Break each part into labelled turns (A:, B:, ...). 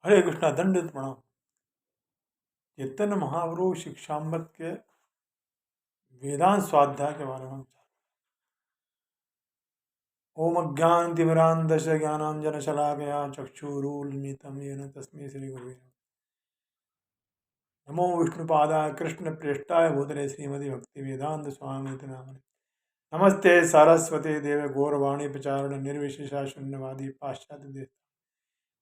A: हरे कृष्णा। दंडित प्रणाम। चैतन्य महाप्रभु शिक्षामृत के वेदांत स्वाध्याय के बारे में। ओम अज्ञानतिमिरान्धस्य ज्ञानाञ्जनशलाकया चक्षुरुन्मीलितं येन तस्मै श्रीगुरुवे नमः। नमो विष्णुपादाय कृष्णप्रेष्ठाय भूतले श्रीमति भक्तिवेदांत स्वामिनिति नामिने। नमस्ते सारस्वते देवे गौरवाणी प्रचारण निर्विशेषा शून्यवादी पाश्चात्य देश।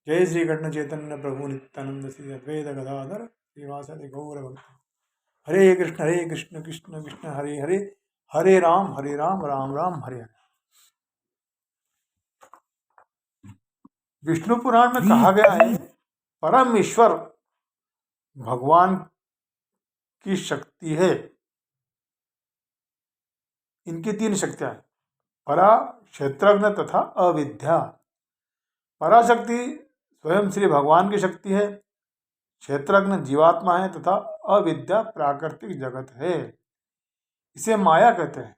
A: जय श्री कृष्ण चैतन्य प्रभु नित्यानंद श्री अद्वैत गदाधर श्रीवासदि गौर भक्त। हरे कृष्ण कृष्ण कृष्ण हरे हरे, हरे राम राम राम हरे हरे। विष्णु पुराण में कहा गया है परम ईश्वर भगवान की शक्ति है। इनकी तीन शक्तियां हैं, परा, क्षेत्रज्ञ तथा अविद्या। पराशक्ति स्वयं श्री भगवान की शक्ति है, क्षेत्रज्ञ जीवात्मा है तथा अविद्या प्राकृतिक जगत है। इसे माया कहते हैं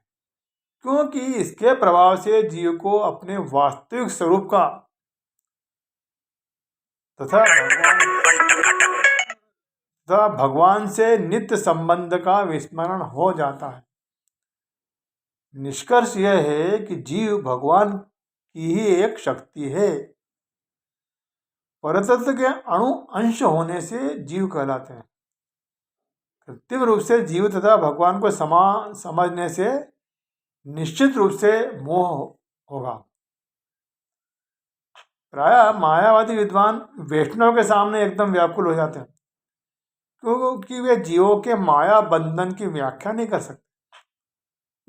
A: क्योंकि इसके प्रभाव से जीव को अपने वास्तविक स्वरूप का तथा भगवान से नित्य संबंध का विस्मरण हो जाता है। निष्कर्ष यह है कि जीव भगवान की ही एक शक्ति है। परतत्व के अणु अंश होने से जीव कहलाते हैं। कृत्रिम रूप से जीव तथा भगवान को समान समझने से निश्चित रूप से मोह होगा। प्रायः मायावादी विद्वान वैष्णव के सामने एकदम व्याकुल हो जाते हैं क्योंकि वे जीवों के माया बंधन की व्याख्या नहीं कर सकते।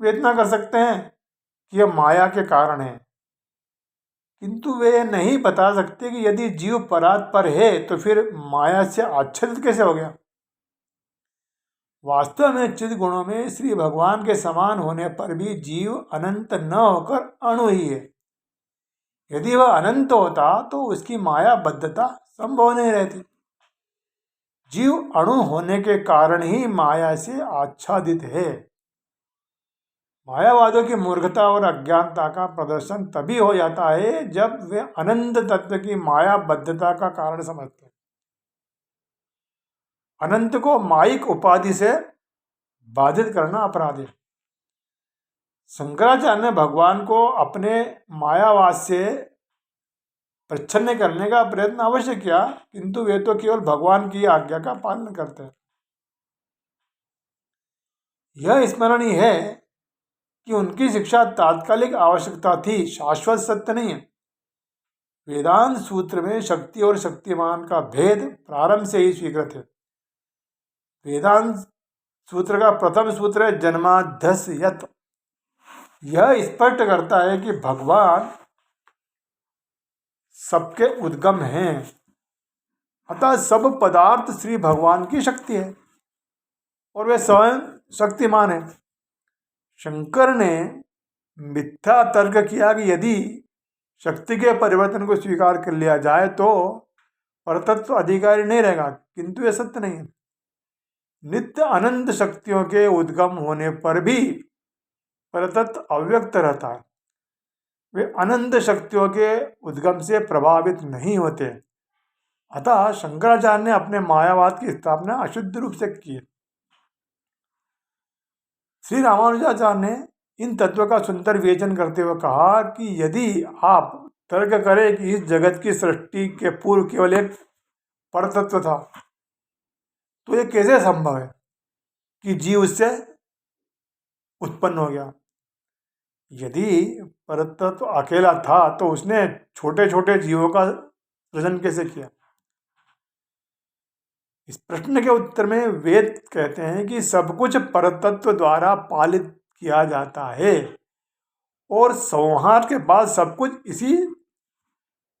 A: वे इतना कर सकते हैं कि यह माया के कारण है, किंतु वे नहीं बता सकते कि यदि जीव परात्पर है तो फिर माया से आच्छादित कैसे हो गया। वास्तव में चिद गुणों में श्री भगवान के समान होने पर भी जीव अनंत न होकर अणु ही है। यदि वह अनंत होता तो उसकी माया बद्धता संभव नहीं रहती। जीव अणु होने के कारण ही माया से आच्छादित है। मायावादियों की मूर्खता और अज्ञानता का प्रदर्शन तभी हो जाता है जब वे अनंत तत्व की माया बद्धता का कारण समझते हैं। अनंत को माइक उपाधि से बाधित करना अपराध है। शंकराचार्य ने भगवान को अपने मायावाद से प्रच्छन्न करने का प्रयत्न अवश्य किया, किंतु वे तो केवल भगवान की आज्ञा का पालन करते हैं। यह स्मरणीय है कि उनकी शिक्षा तात्कालिक आवश्यकता थी, शाश्वत सत्य नहीं है। वेदांत सूत्र में शक्ति और शक्तिमान का भेद प्रारंभ से ही स्वीकृत है। वेदांत सूत्र का प्रथम सूत्र है जन्माद्यस्य यत्। यह स्पष्ट करता है कि भगवान सबके उद्गम हैं, अतः सब पदार्थ श्री भगवान की शक्ति है और वे स्वयं शक्तिमान है। शंकर ने मिथ्या तर्क किया कि यदि शक्ति के परिवर्तन को स्वीकार कर लिया जाए तो परतत्व अधिकारी नहीं रहेगा, किंतु यह सत्य नहीं है। नित्य अनंत शक्तियों के उद्गम होने पर भी परतत्व अव्यक्त रहता है। वे अनंत शक्तियों के उद्गम से प्रभावित नहीं होते। अतः शंकराचार्य ने अपने मायावाद की स्थापना अशुद्ध रूप से की। श्री रामानुजाचार्य ने इन तत्वों का सुंदर विवेचन करते हुए कहा कि यदि आप तर्क करें कि इस जगत की सृष्टि के पूर्व केवल एक परतत्व था तो यह कैसे संभव है कि जीव उससे उत्पन्न हो गया। यदि परतत्व अकेला था तो उसने छोटे छोटे जीवों का सृजन कैसे किया। इस प्रश्न के उत्तर में वेद कहते हैं कि सब कुछ परतत्व द्वारा पालित किया जाता है और संहार के बाद सब कुछ इसी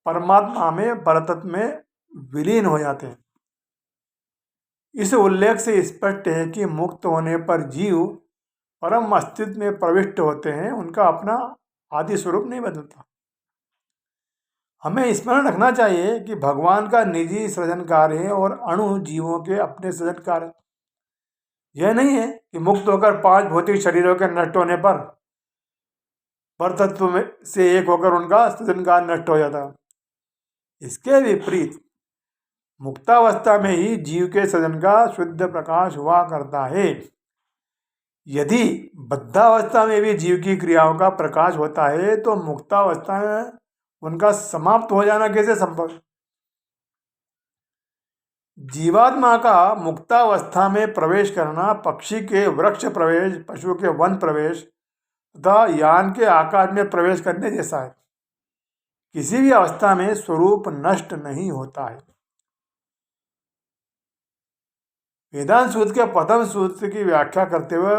A: परमात्मा में परतत्व में विलीन हो जाते हैं। इस उल्लेख से स्पष्ट है कि मुक्त होने पर जीव परम अस्तित्व में प्रविष्ट होते हैं, उनका अपना आदि स्वरूप नहीं बदलता। हमें स्मरण रखना चाहिए कि भगवान का निजी सृजन कार्य है और अणु जीवों के अपने सृजन कार्य। यह नहीं है कि मुक्त होकर 5 भौतिक शरीरों के नष्ट होने पर परतत्व में से एक होकर उनका सृजन कार्य नष्ट हो जाता है। इसके विपरीत मुक्तावस्था में ही जीव के सृजन का शुद्ध प्रकाश हुआ करता है। यदि बद्धावस्था में भी जीव की क्रियाओं का प्रकाश होता है तो मुक्तावस्था में उनका समाप्त हो जाना कैसे संभव है? जीवात्मा का मुक्तावस्था में प्रवेश करना पक्षी के वृक्ष प्रवेश, पशु के वन प्रवेश तथा यान के आकाश में प्रवेश करने जैसा है। किसी भी अवस्था में स्वरूप नष्ट नहीं होता है। वेदांत सूत्र के प्रथम सूत्र की व्याख्या करते हुए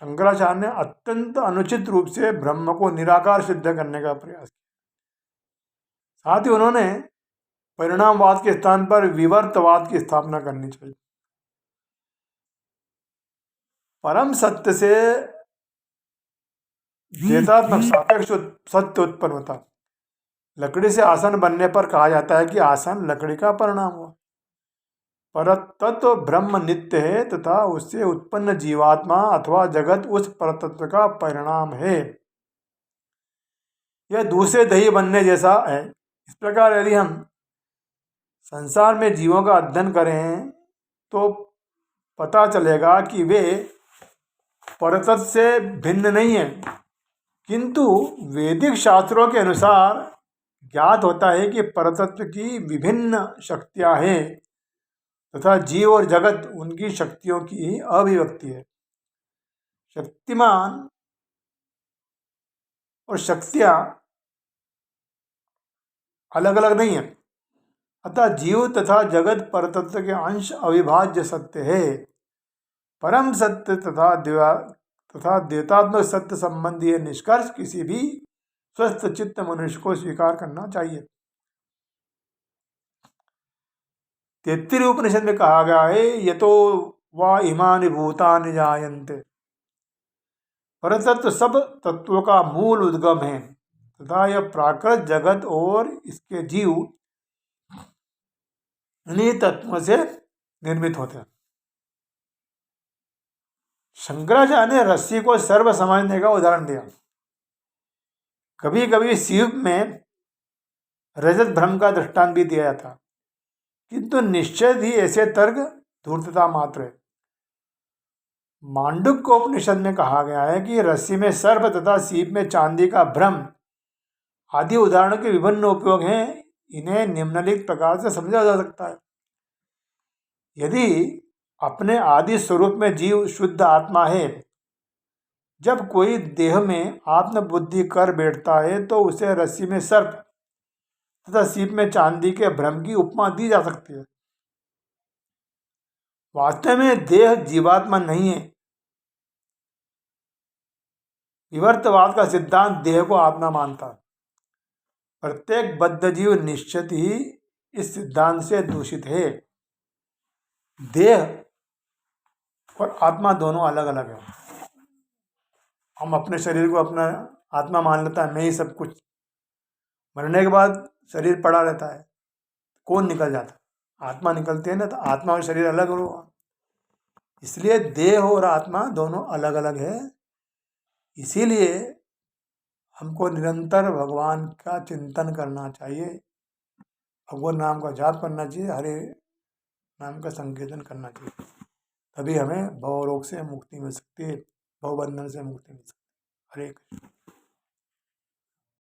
A: शंकराचार्य ने अत्यंत अनुचित रूप से ब्रह्म को निराकार सिद्ध करने का प्रयास किया। साथ ही उन्होंने परिणामवाद के स्थान पर विवर्तवाद की स्थापना करनी चाहिए। परम सत्य से द्वैतात्मक सापेक्ष सत्य उत्पन्न होता। लकड़ी से आसन बनने पर कहा जाता है कि आसन लकड़ी का परिणाम हुआ। परतत्व ब्रह्म नित्य है तथा उससे उत्पन्न जीवात्मा अथवा जगत उस परतत्व का परिणाम है। यह दूसरे दही बनने जैसा है। इस प्रकार यदि हम संसार में जीवों का अध्ययन करें तो पता चलेगा कि वे परतत्व से भिन्न नहीं है, किंतु वैदिक शास्त्रों के अनुसार ज्ञात होता है कि परतत्व की विभिन्न शक्तियां हैं तथा जीव और जगत उनकी शक्तियों की अभिव्यक्ति है। शक्तिमान और शक्तियां अलग अलग नहीं है, अतः जीव तथा जगत परतत्व के अंश अविभाज्य सत्य है। परम सत्य तथा द्वैतात्मक सत्य संबंधी निष्कर्ष किसी भी स्वस्थ चित्त मनुष्य को स्वीकार करना चाहिए। तैत्तिरीय उपनिषद में कहा गया है, यतो वा इमानि भूतानि जायन्ते। परतत्व सब तत्वों का मूल उद्गम है तथा यह प्राकृत जगत और इसके जीव इन्हीं तत्वों से निर्मित होते हैं। शंकराचार्य ने रस्सी को सर्व समझने का उदाहरण दिया। कभी कभी शिव में रजत भ्रम का दृष्टांत भी दिया जाता, किंतु निश्चय ही ऐसे तर्क धूर्तता मात्र है। मांडुक्योपनिषद में कहा गया है कि रस्सी में सर्प तथा सीप में चांदी का भ्रम आदि उदाहरणों के विभिन्न उपयोग हैं। इन्हें निम्नलिखित प्रकार से समझा जा सकता है। यदि अपने आदि स्वरूप में जीव शुद्ध आत्मा है, जब कोई देह में आत्मबुद्धि कर बैठता है तो उसे रस्सी में सर्प तथा सीप में चांदी के भ्रम की उपमा दी जा सकती है। वास्तव में देह जीवात्मा नहीं है। विवर्तवाद का सिद्धांत देह को आत्मा मानता है। प्रत्येक बद्ध जीव निश्चित ही इस सिद्धांत से दूषित है। देह और आत्मा दोनों अलग अलग है। हम अपने शरीर को अपना आत्मा मान लेता है, मैं ही सब कुछ। मरने के बाद शरीर पड़ा रहता है, कौन निकल जाता है? आत्मा निकलती है ना, तो आत्मा और शरीर अलग होगा। इसलिए देह और आत्मा दोनों अलग अलग है। इसीलिए हमको निरंतर भगवान का चिंतन करना चाहिए, भगवान नाम का जाप करना चाहिए, हरे नाम का संकीर्तन करना चाहिए। तभी हमें भव रोग से मुक्ति मिल सकती है, भव बंधन से मुक्ति मिल सकती है। हरे कृष्ण।